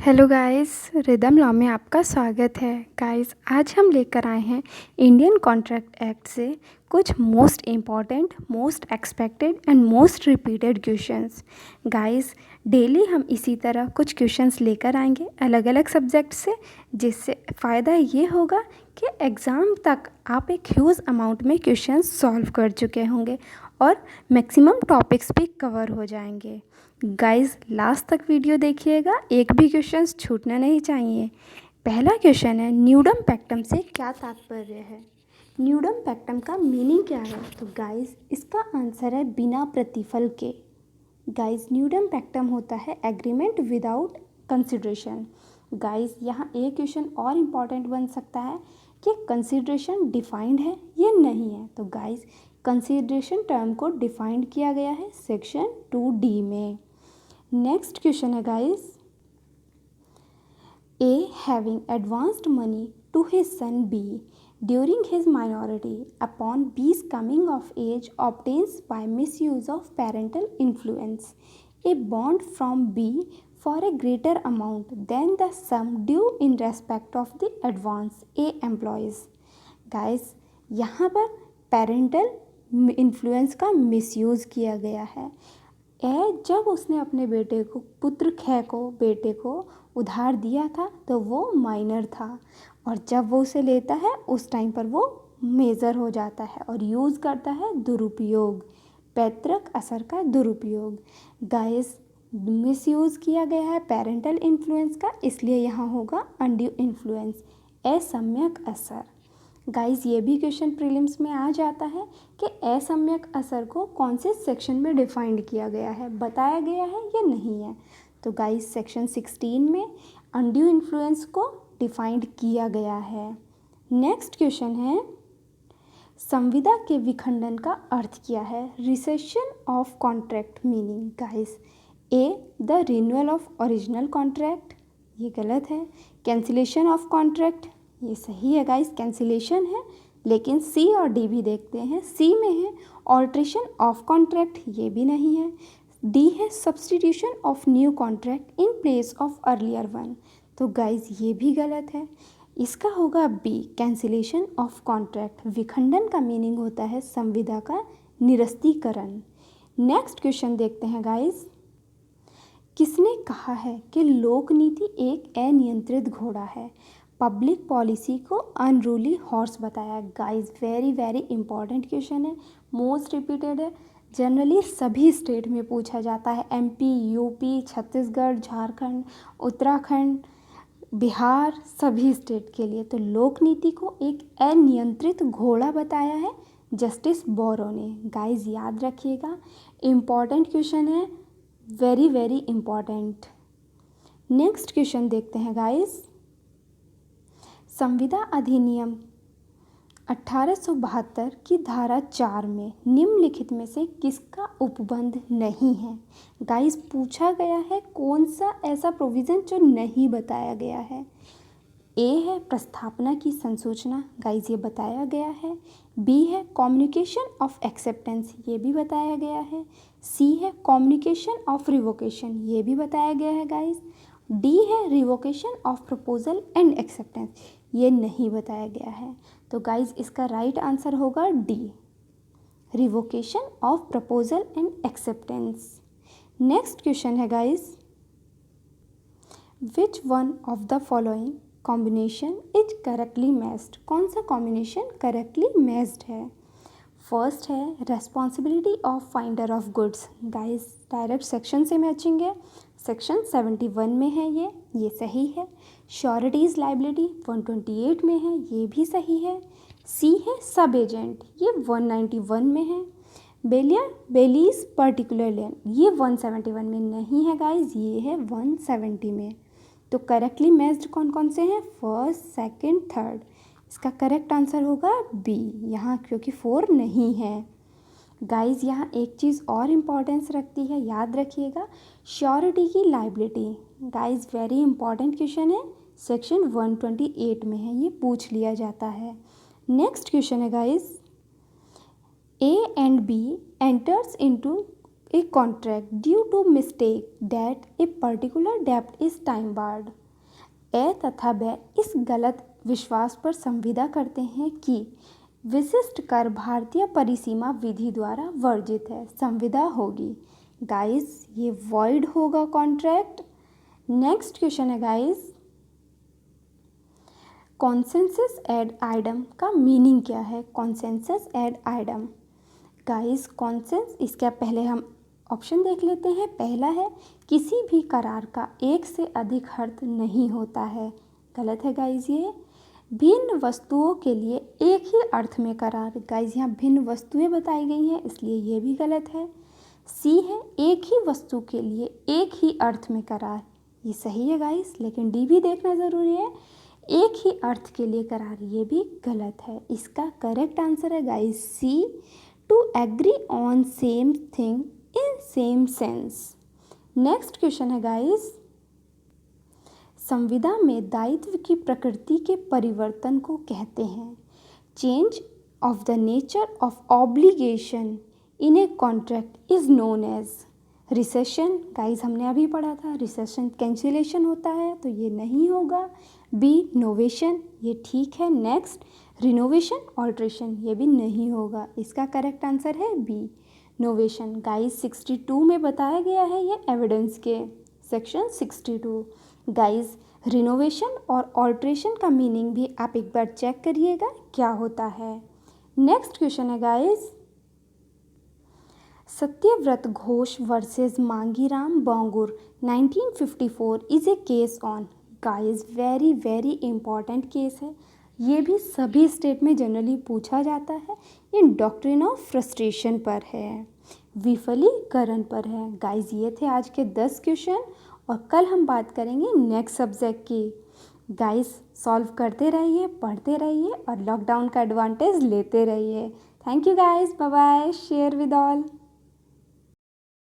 Hello guys, rhythm law में आपका स्वागत है। गाइस, आज हम लेकर आए हैं इंडियन कॉन्ट्रैक्ट एक्ट से कुछ most important, most expected and most repeated questions. Guys, daily हम इसी तरह कुछ क्वेश्चंस लेकर आएंगे अलग अलग सब्जेक्ट से, जिससे फ़ायदा ये होगा कि एग्ज़ाम तक आप एक ह्यूज अमाउंट में क्वेश्चंस सॉल्व कर चुके होंगे और मैक्सिमम टॉपिक्स भी कवर हो जाएंगे। गाइस, लास्ट तक वीडियो देखिएगा, एक भी क्वेश्चन छूटना नहीं चाहिए। पहला क्वेश्चन है, न्यूडम पैक्टम से क्या तात्पर्य है? न्यूडम पैक्टम का मीनिंग क्या है? तो गाइस, इसका आंसर है बिना प्रतिफल के। गाइस, न्यूडम पैक्टम होता है एग्रीमेंट विदाउट कंसिडरेशन। गाइस, यहाँ एक क्वेश्चन और इम्पॉर्टेंट बन सकता है कि कंसिडरेशन डिफाइंड है या नहीं है। तो गाइस, कंसिडरेशन टर्म को डिफाइंड किया गया है सेक्शन 2D में। नेक्स्ट क्वेश्चन है guys, A having advanced money to his son B during his minority upon B's coming of age obtains by misuse of parental influence a bond from B for a greater amount than the sum due in respect of the advance A employs। Guys, यहाँ पर parental influence का misuse किया गया है। जब उसने अपने बेटे को, पुत्र ख को, बेटे को उधार दिया था तो वो माइनर था, और जब वो उसे लेता है उस टाइम पर वो मेजर हो जाता है और यूज़ करता है दुरुपयोग, पैतृक असर का दुरुपयोग। गाइस, मिसयूज़ किया गया है पेरेंटल इन्फ्लुएंस का, इसलिए यहाँ होगा अनड्यू इन्फ्लुएंस, असम्यक असर। गाइस, ये भी क्वेश्चन प्रीलिम्स में आ जाता है कि असम्यक असर को कौन से सेक्शन में डिफाइंड किया गया है, बताया गया है या नहीं है। तो गाइस, सेक्शन 16 में अनड्यू इन्फ्लुएंस को डिफाइंड किया गया है। नेक्स्ट क्वेश्चन है, संविदा के विखंडन का अर्थ क्या है? Recession of contract meaning. Guys, A the renewal of original contract, ये गलत है। कैंसिलेशन ऑफ कॉन्ट्रैक्ट, ये सही है गाइस, कैंसिलेशन है। लेकिन सी और डी भी देखते हैं, सी में है ऑल्ट्रेशन ऑफ कॉन्ट्रैक्ट, ये भी नहीं है। डी है substitution of new contract in place of earlier one, तो गाइस ये भी गलत है। इसका होगा बी, कैंसिलेशन ऑफ कॉन्ट्रैक्ट। विखंडन का मीनिंग होता है संविदा का निरस्तीकरण। नेक्स्ट क्वेश्चन देखते हैं गाइस, किसने कहा है कि लोक नीति एक अनियंत्रित घोड़ा है? पब्लिक पॉलिसी को अनरूली हॉर्स बताया। Guys, very very important question है, मोस्ट रिपीटेड है, जनरली सभी स्टेट में पूछा जाता है, एमपी, यूपी, छत्तीसगढ़, झारखंड, उत्तराखंड, बिहार, सभी स्टेट के लिए। तो लोक नीति को एक अनियंत्रित घोड़ा बताया है जस्टिस बोरो ने। गाइस, याद रखिएगा, इम्पॉर्टेंट क्वेश्चन है, very very important. Next question देखते हैं गाइस, संविदा अधिनियम 1872 की धारा 4 में निम्नलिखित में से किसका उपबंध नहीं है? गाइस, पूछा गया है कौन सा ऐसा प्रोविज़न जो नहीं बताया गया है। ए है प्रस्थापना की संसूचना, गाइस ये बताया गया है। बी है कम्युनिकेशन ऑफ एक्सेप्टेंस, ये भी बताया गया है। सी है कम्युनिकेशन ऑफ रिवोकेशन, ये भी बताया गया है गाइस। डी है revocation of proposal and acceptance, ये नहीं बताया गया है। तो गाइस, इसका राइट आंसर होगा D, revocation of proposal and acceptance. Next question है guys, which one of the following combination is correctly matched? कौन सा कॉम्बिनेशन करेक्टली मैच्ड है? फर्स्ट है responsibility of finder of goods. Guys, direct section से matching है, section 71 में है, ये सही है। श्योरिटीज़ लाइबिलिटी 128 में है, ये भी सही है। सी है सब एजेंट, ये 191 में है। बेलीज पर्टिकुलर लैंड, ये 171 में नहीं है गाइस, ये है 170 में। तो करेक्टली मैच्ड कौन कौन से हैं? First, second, third. इसका करेक्ट आंसर होगा बी यहाँ, क्योंकि 4 नहीं है। गाइस, यहाँ एक चीज़ और इम्पॉर्टेंस रखती है, याद रखिएगा, श्योरिटी की liability. Guys, very important question है, सेक्शन 128 में है, ये पूछ लिया जाता है। नेक्स्ट क्वेश्चन है guys, A and B enters into a contract due to mistake that a particular debt is time barred. ए तथा ब इस गलत विश्वास पर संविदा करते हैं कि विशिष्ट कर भारतीय परिसीमा विधि द्वारा वर्जित है, संविदा होगी। गाइस ये वॉइड होगा कॉन्ट्रैक्ट। नेक्स्ट क्वेश्चन है गाइस, कॉन्सेंसस एड आइडम का मीनिंग क्या है? Consensus ad idem guys, consensus, इसका पहले हम ऑप्शन देख लेते हैं। पहला है किसी भी करार का एक से अधिक अर्थ नहीं होता है, गलत है गाइस ये। भिन्न वस्तुओं के लिए एक ही अर्थ में करार, गाइस यहाँ भिन्न वस्तुएं बताई गई हैं इसलिए ये भी गलत है। सी है एक ही वस्तु के लिए एक ही अर्थ में करार, ये सही है गाइस, लेकिन डी भी देखना ज़रूरी है। एक ही अर्थ के लिए करार, ये भी गलत है। इसका करेक्ट आंसर है guys C, to agree on same thing in same sense. Next question है गाइस, संविदा में दायित्व की प्रकृति के परिवर्तन को कहते हैं। Change of the nature of obligation in a contract is known as rescission. Guys हमने अभी पढ़ा था रिसेशन कैंसिलेशन होता है, तो ये नहीं होगा। बी नोवेशन, ये ठीक है। नेक्स्ट रिनोवेशन ऑल्ट्रेशन, ये भी नहीं होगा। इसका करेक्ट आंसर है बी नोवेशन। गाइस 62 में बताया गया है ये एविडेंस के सेक्शन 62। गाइस रिनोवेशन और ऑल्ट्रेशन का मीनिंग भी आप एक बार चेक करिएगा क्या होता है। नेक्स्ट क्वेश्चन है guys, Satyabrata Ghosh versus Mangiram Bangur 1954 is a case on. Guys very very important case है, ये भी सभी स्टेट में जनरली पूछा जाता है। ये डॉक्ट्रिन ऑफ फ्रस्ट्रेशन पर है, विफलीकरण पर है। गाइस ये थे आज के 10 क्वेश्चन और कल हम बात करेंगे नेक्स्ट सब्जेक्ट की। गाइस सॉल्व करते रहिए, पढ़ते रहिए और लॉकडाउन का एडवांटेज लेते रहिए। Thank you guys, bye bye, share with all.